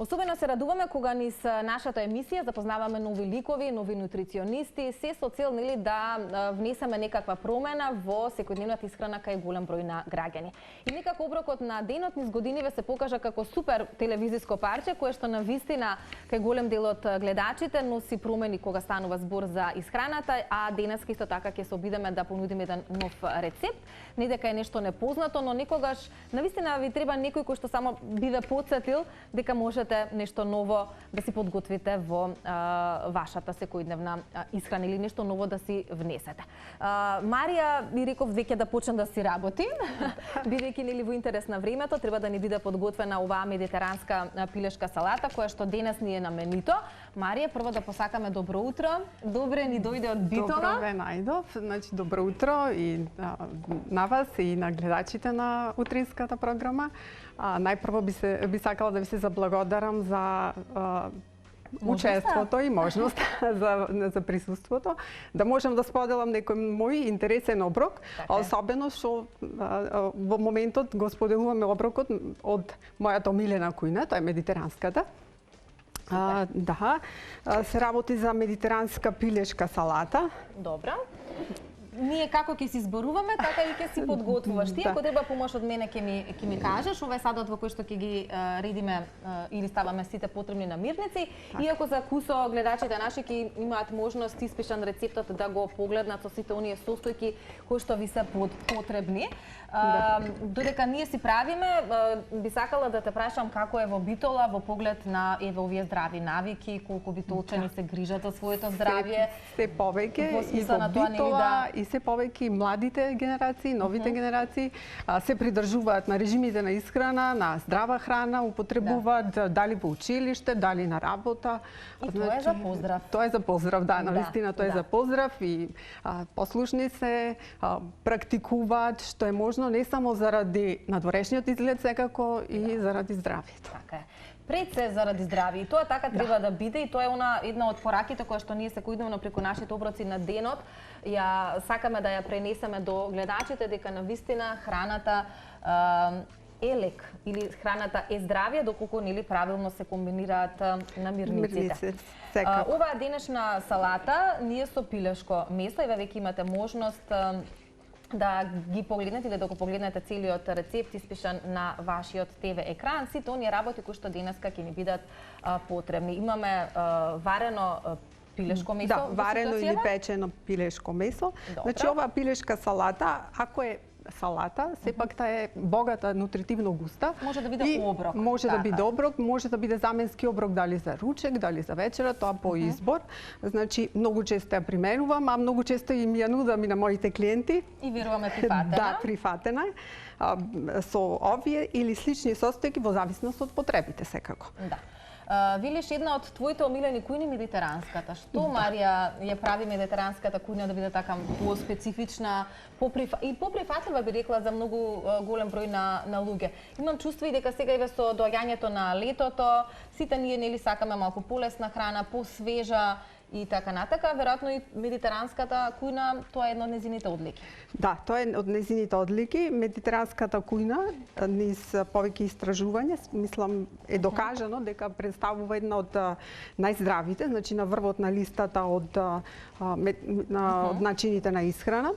Особено се радуваме кога низ нашата емисија запознаваме нови ликови, нови нутриционисти, се со цел да внесеме некаква промена во секојдневната исхрана кај голем број на граѓани. И некако оброкот на денот низ годиниве се покажа како супер телевизиско парче кое што навистина кај голем дел од гледачите носи промени кога станува збор за исхраната, а денеска исто така ќе се обидеме да понудиме еден нов рецепт. Не дека е нешто непознато, но некогаш навистина ви треба некој кој што само би ве потсетил дека можете нешто ново да си подготвите во вашата секојдневна исхрана или нешто ново да си внесете. Марија, ми реков веќе да почнем да си работим, бидејќи нели во интерес на времето треба да ни биде подготвена оваа медитеранска пилешка салата која што денес ни е на менито. Марија, прво да посакаме добро утро. Добре ни дојде од Битола. Добро ве најдов. Значи добро утро и на вас и на гледачите на утринската програма. Најпрво би сакала да ви се заблагодарам за учеството и можност за присуството, да можам да споделам некој мој интересен оброк, особено што во моментот го споделуваме оброкот од мојата омилена кујна, тоа е медитеранската. Да, се работи за медитеранска пилешка салата. Добро. Ние како ќе си зборуваме, така и ќе си подготвуваш. Ти ако треба помош од мене ќе ми кажеш, ова е садот во кој што ќе ги редиме или ставаме сите потребни намирници. Иако за кусо гледачите наши ќе имаат можност испишан рецептот да го погледнат со сите оние состојки кои што ви се потребни. Додека ние си правиме, би сакала да те прашам како е во Битола во поглед на овие здрави навики, колку битолчани се грижат за своето здравје. Се повеќе и во Битола и се повеќе младите генерации, новите генерации се придржуваат на режимите на исхрана, на здрава храна, употребуваат дали во училиште, дали на работа. И тоа е за поздрав. Тоа е за поздрав, да, навистина тоа е за поздрав и послушни се, практикуваат што е можно не само заради надворешниот изглед, секако и заради здравјето. Така е. Пред се заради здравје. И тоа така треба да биде и тоа е една од пораките која што ние секојдневно преку нашите оброци на денот ја сакаме да ја пренесеме до гледачите дека навистина храната е лек или храната е здравје доколку нели правилно се комбинираат намирниците. Оваа денешна салата ние со пилешко месо, еве веќе имате можност да ги погледнете или да го погледнете целиот рецепт испишан на вашиот ТВ екран. Сите оние работи кои што денеска ќе ни бидат потребни. Имаме варено пилешко месо. Да, варено или печено пилешко месо. Значи оваа пилешка салата, ако е салата, сепак таа е богата, нутритивно густа. Може да биде оброк. Може да биде оброк, може да биде заменски оброк дали за ручек, дали за вечера, тоа по избор. Значи многу често ја применувам, а многу често и ми ја нудам и на моите клиенти. И веруваме прифатена. Да, прифатена со овие или слични состојки во зависност од потребите секако. Да. Велиш една од твоите омилени кујни медитеранската. Што Марија ја прави медитеранската кујна да биде така по-специфична и поприфатлива би рекла за многу голем број на луѓе. Имам чувство и дека сега еве со доаѓањето на летото, сите ние нели сакаме малку полесна храна, посвежа и така натака, веројатно и медитеранската кујна, тоа е едно од незините одлики. Да, тоа е од незините одлики. Медитеранската кујна низ повеќе истражувања, мислам е докажано дека представува една од најздравите, значи на врвот на листата од начините на исхрана.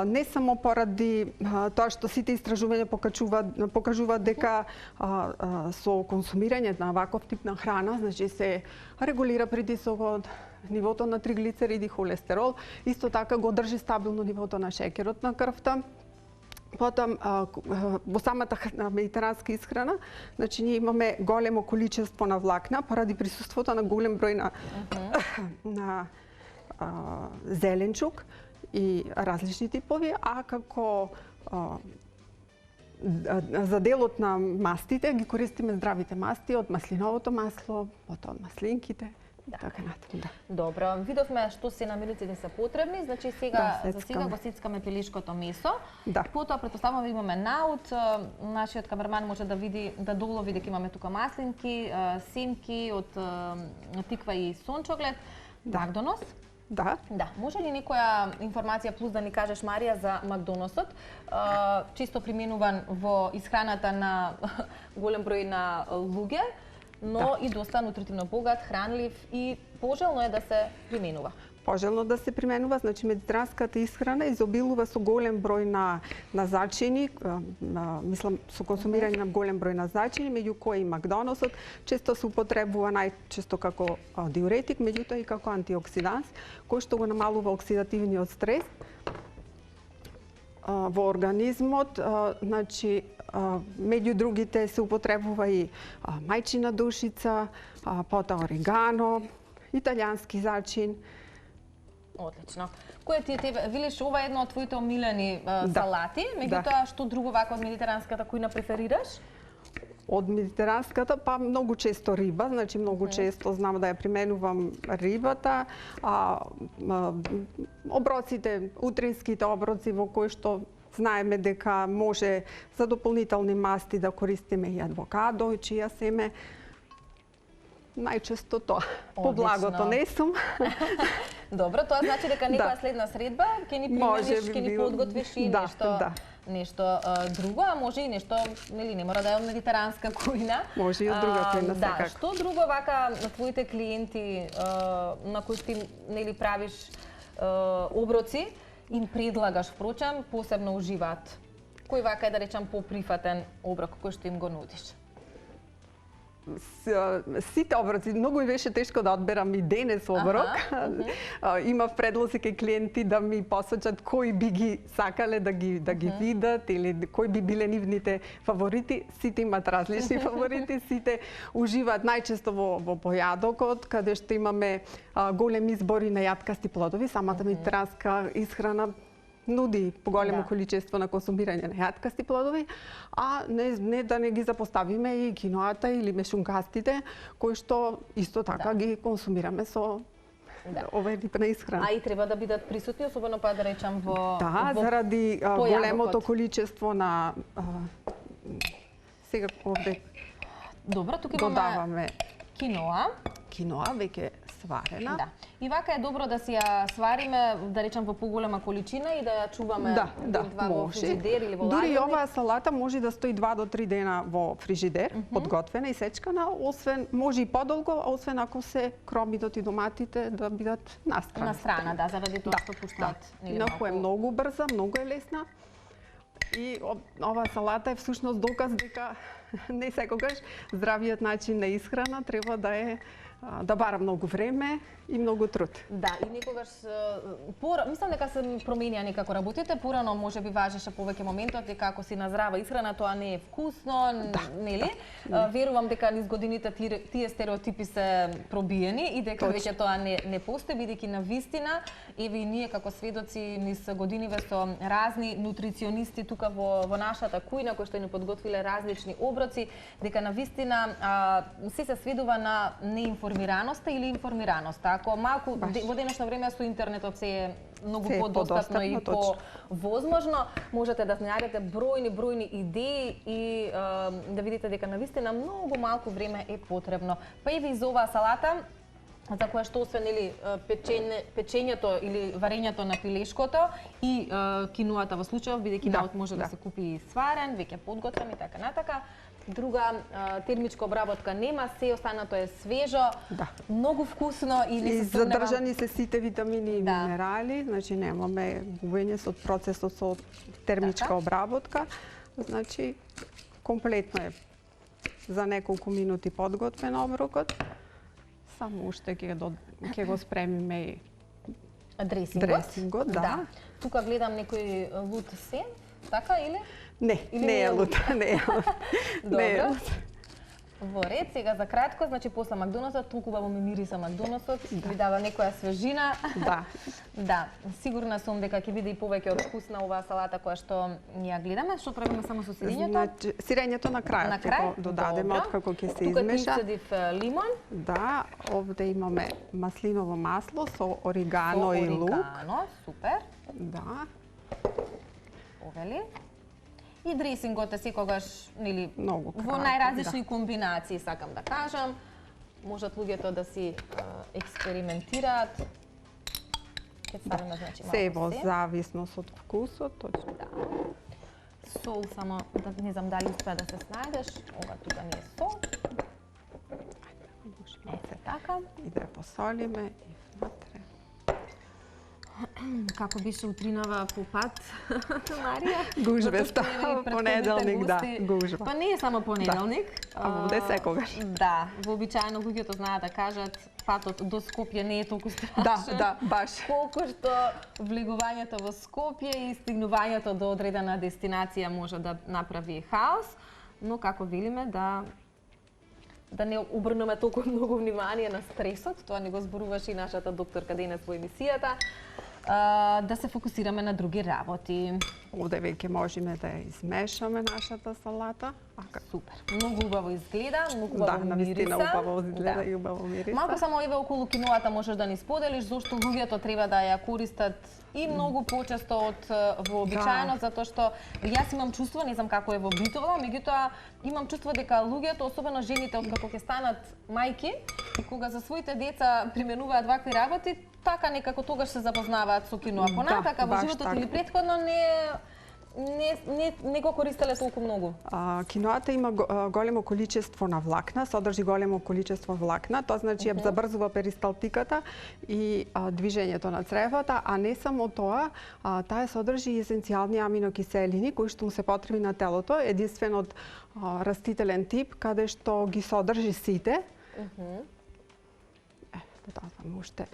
Не само поради тоа што сите истражувања покажуваат дека со консумирање на ваков тип на храна, значи се регулира притисокот, нивото на триглицериди, холестерол, исто така го држи стабилно нивото на шеќерот на крвта. Потом во самата медитеранска исхрана, значи ние имаме големо количество на влакна поради присуството на голем број на зеленчук и различни типови, а како за делот на мастите ги користиме здравите масти од маслиновото масло, потоа од маслинките. Така натаму, да. Добро, видовме што се намирниците се потребни, значи сега за сега го сецкаме пилешкото месо. Да. Потоа претпоставуваме имаме наут, нашиот камерман може да види, да долови дека имаме тука маслинки, семки од тиква и сончоглед, Макдонос. Да. Да, може ли некоја информација плюс да ни кажеш, Марија, за Макдоносот? Често применуван во исхраната на голем број на луѓе. но и доста нутритивно богат, хранлив и пожелно е да се применува. Пожелно да се применува, значи медитеранската исхрана изобилува со голем број на зачини, мислам со консумирање на голем број на зачини, меѓу кои макдоносот често се употребува најчесто како диуретик, меѓутоа и како антиоксиданс, кој што го намалува оксидативниот стрес во организмот, значи меѓу другите се употребува и мајчина душица, потоа орегано, италијански зачин. Одлично. Кој ти велиш ова е едно од твоите омилени салати, меѓутоа што друго вака од медитеранската кујна преферираш? Од медитеранската, па многу често риба, значи многу често знам да ја применувам рибата, оброците, утринските оброци во кои што знаеме дека може за дополнителни масти да користиме и авокадо, и чија семе. Најчесто тоа. По благото не сум. Добро, тоа значи дека некоја следна средба ќе ни примениш, ќе ни подготвиш и нешто друго, а може и нешто, нели, не мора да е медитеранска кујна. Може и од друга кујна, секако. Да, што друго вака на твоите клиенти на кои ти, нели, правиш оброци, им предлагаш, впрочем, посебно уживаат? Кој вака е, да речам, поприфатен оброк кој што им го нудиш? Сите оброци, многу ми беше тешко да одберам и денес оброк. Имав предлози кај клиенти да ми посочат кои би ги сакале да ги видат или кои би биле нивните фаворити. Сите имат различни фаворити, сите уживаат најчесто во појадокот, каде што имаме големи избори на јаткасти плодови. Самата медитеранска исхрана нуди поголемо количество на консумирање на јаткасти плодови, а не да не ги запоставиме и киноата или мешункастите, кои што исто така ги консумираме со овој тип на исхрана. А и треба да бидат присутни, особено па да речам во заради големото количество на сега овде. Добро, тука имаме киноа. Киноа веќе сварена. Да. И вака е добро да си ја свариме, да речем, во поголема количина и да ја чуваме во фрижидер или во ладилник. Дури оваа салата може да стои 2 до 3 дена во фрижидер, подготвена и сечкана, освен може и подолго, освен ако се кромидот и доматите да бидат настрана. Настрана, да, заради тоа што пуштаат. Инаку е многу брза, многу е лесна. И оваа салата е всушност доказ дека не секогаш здравиот начин на исхрана треба да бара многу време и многу труд. Да, и некогаш мислам дека се променија некако работите, порано можеби важеше повеќе моментот дека ако си на здрава исхрана тоа не е вкусно, нели? Верувам дека низ годините тие стереотипи се пробиени и дека веќе тоа не постои, бидејќи навистина еве и ние како сведоци низ годиниве со разни нутриционисти тука во нашата кујна кои што ни подготвиле различни оброци, дека навистина се сведува на неинформираноста или информираноста. Ако малку во денешно време со интернетот се е многу подостапно и повозможно, можете да најдете бројни идеи и да видите дека навистина многу малку време е потребно. Па еве из оваа салата за која што освен печењето или варењето на пилешкото и кинуата во случајов, бидејќи кинуот може да се купи и сварен, веќе подготвен и така натака. Друга термичка обработка нема, се останато е свежо, многу вкусно и не се сомневам. Задржани се сите витамини и минерали, значи немаме губење со процесот со термичка обработка, значи комплетно е за неколку минути подготвен оброкот. Само уште ќе го спремиме и дресингот. Да. Тука гледам некој лут сен, така или? Не е лут, не е лут. Добро. Во ред, сега за кратко, значи после Макдоносот, толку убаво ми мириса Макдоносот, ви дава некоја свежина. Да, сигурна сум дека ќе биде и повеќе од вкусна оваа салата која што ја гледаме. Што правиме само со сирењето? Значи, сирењето на крај ќе додадеме откако ќе се измеша. Тука ти лимон. Да, овде имаме маслиново масло со орегано и лук. Орегано, супер. Да. Овели. И дресингот е секогаш, нели, во најразлични комбинации, сакам да кажам. Можат луѓето да си експериментираат. Се во зависност од вкусот, точно. Сол само, не знам дали успеа да се снајдеш. Ова тука не е сол. Така. И да ја посолиме и внатре. Како беше утринава по пат, Марија? Гужве става, понеделник, да, гужва. Па не е само понеделник. А буде секогаш. Да, вообичаено луѓето знаат да кажат патот до Скопје не е толку страшен. Да, баш. Колку што влегувањето во Скопје и стигнувањето до одредена дестинација може да направи хаос, но како велиме да не обрнеме толку многу внимание на стресот, тоа не го зборуваше и нашата докторка денес во емисијата, да се фокусираме на други работи. Овде веќе можеме да ја измешаме нашата салата. Супер. Многу убаво изгледа, многу убаво мириса. Да, навистина убаво изгледа и убаво мириса. Малку само еве околу киноата можеш да ни споделиш зошто луѓето треба да ја користат и многу почесто од вообичаено, затоа што јас имам чувство, не знам како е во Битола, меѓутоа имам чувство дека луѓето, особено жените, откако ќе станат мајки и кога за своите деца применуваат вакви работи, така некако тогаш се запознаваат со кино. А понатака во животот или претходно не го користеле толку многу. Киноата има големо количество на влакна, содржи големо количество влакна, тоа значи ја забрзува перисталтиката и движењето на цревата, а не само тоа, таа содржи и есенцијални аминокиселини кои што му се потребни на телото, единствен од растителен тип каде што ги содржи сите. Додавам уште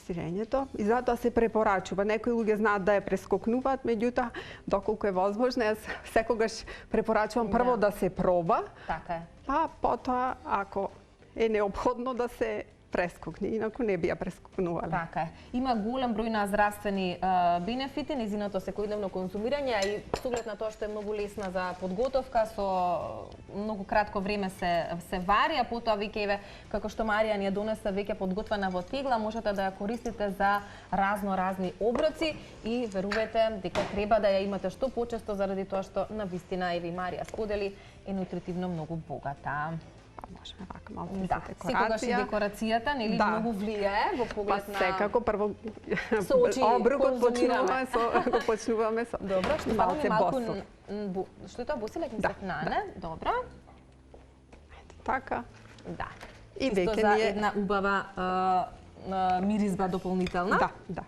сирењето и затоа се препорачува. Некои луѓе знаат да ја прескокнуваат, меѓутоа доколку е возможно, јас секогаш препорачувам прво да се проба. Така е. А потоа ако е неопходно да се прескокне, инаку не би ја прескокнувале. Така е. Има голем број на здравствени бенефити, незиното секојдневно конзумирање, а и с оглед на тоа што е многу лесна за подготовка, со многу кратко време се вари, а потоа веќе еве како што Марија ни ја донесе веќе подготвена во тегла, можете да ја користите за разни оброци и верувајте дека треба да ја имате што почесто заради тоа што навистина еве Марија сподели е нутритивно многу богата. Можеме вака малку за декорација. Секогаш и декорацијата, нели, многу влијае во поглед на... Секако, прво оброкот почнуваме со Добро, што малце малку... босо. Што е тоа, босилек мислев не? Добро. Така. Да. И веќе ни е една убава миризба дополнителна. Да.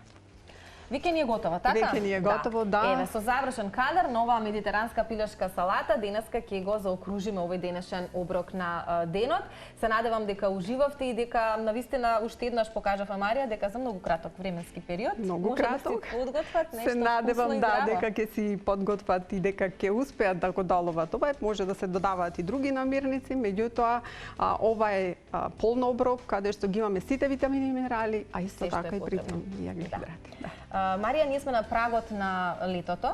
Веќе ни е готова, така? Веќе ни е готово, да. Еве, со завршен кадар на оваа медитеранска пилешка салата, денеска ќе го заокружиме овој денешен оброк на денот. Се надевам дека уживавте и дека навистина уште еднаш покажава Марија дека за многу краток временски период многу краток. Да си подготват нешто. Се надевам дека ќе си подготват и дека ќе успеат да го доловат. Ова може да се додаваат и други намирници, меѓутоа ова е полн оброк каде што ги имаме сите витамини и минерали, а исто така и притамини и аглихидрати. Марија, ние сме на прагот на летото.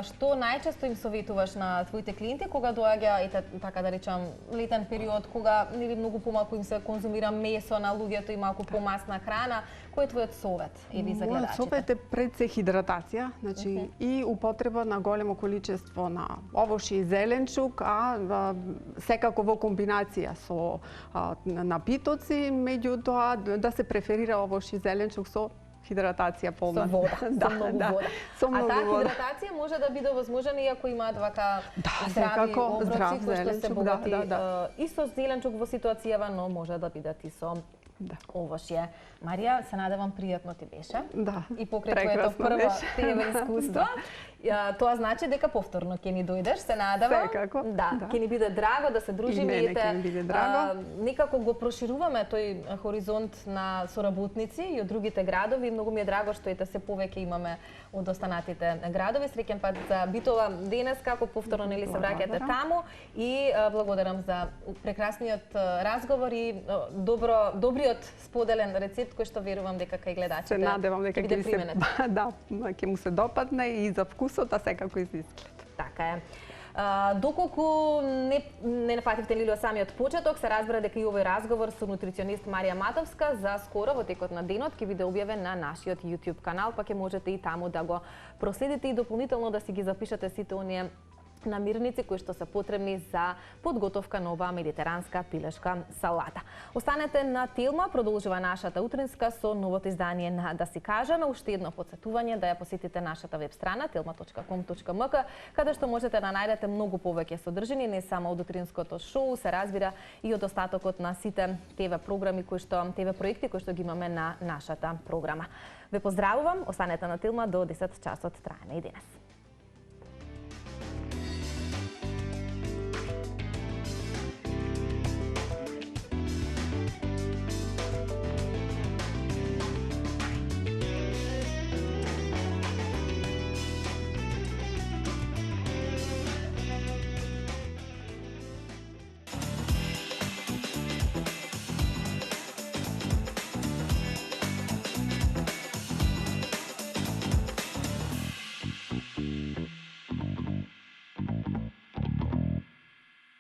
Што најчесто им советуваш на твоите клиенти кога доаѓа, така да речам, летен период, кога нели многу помалку им се конзумира месо на луѓето и малку помасна храна? Кој е твојот совет еви за гледачите? Мојот совет е пред се хидратација, значи и употреба на големо количество на овошје и зеленчук, а секако во комбинација со напитоци, меѓутоа да се преферира овошје и зеленчук со хидратација полна. Со вода, со многу вода. Со многу таа вода. хидратација може да биде возможна и ако имаат вака здрави секако, оброци кои што се зеленчук, богати и со зеленчук во ситуацијава, но може да бидат и со овошје. Марија, се надевам пријатно ти беше. Да. И покрај твоето прво ТВ искуство. Тоа значи дека повторно ќе ни дојдеш, се надевам. Секако. Да, ќе ни биде драго да се дружиме и ќе ни биде драго. Некако го прошируваме тој хоризонт на соработници и од другите градови. Многу ми е драго што ете се повеќе имаме од останатите градови. Среќен пат за Битола денес, како повторно нели се враќате таму и благодарам за прекрасниот разговор и добриот споделен рецепт кој што верувам дека кај гледачите се надевам дека ќе се ќе му се допадне и за вкусот, а секако и за изглед. Така е. Доколку не напативте нели од самиот почеток, се разбира дека и овој разговор со нутриционист Марија Матовска за скоро во текот на денот ќе биде објавен на нашиот YouTube канал, па ќе можете и таму да го проследите и дополнително да си ги запишете сите оние намирници кои што се потребни за подготовка на оваа медитеранска пилешка салата. Останете на Телма, продолжува нашата утринска со новото издание на Да си кажа. На уште едно потсетување да ја посетите нашата веб страна telma.com.mk, каде што можете да најдете многу повеќе содржини, не само од утринското шоу, се разбира и од остатокот на сите ТВ програми ТВ проекти кои што ги имаме на нашата програма. Ве поздравувам, останете на Телма до 10 часот траене и денес.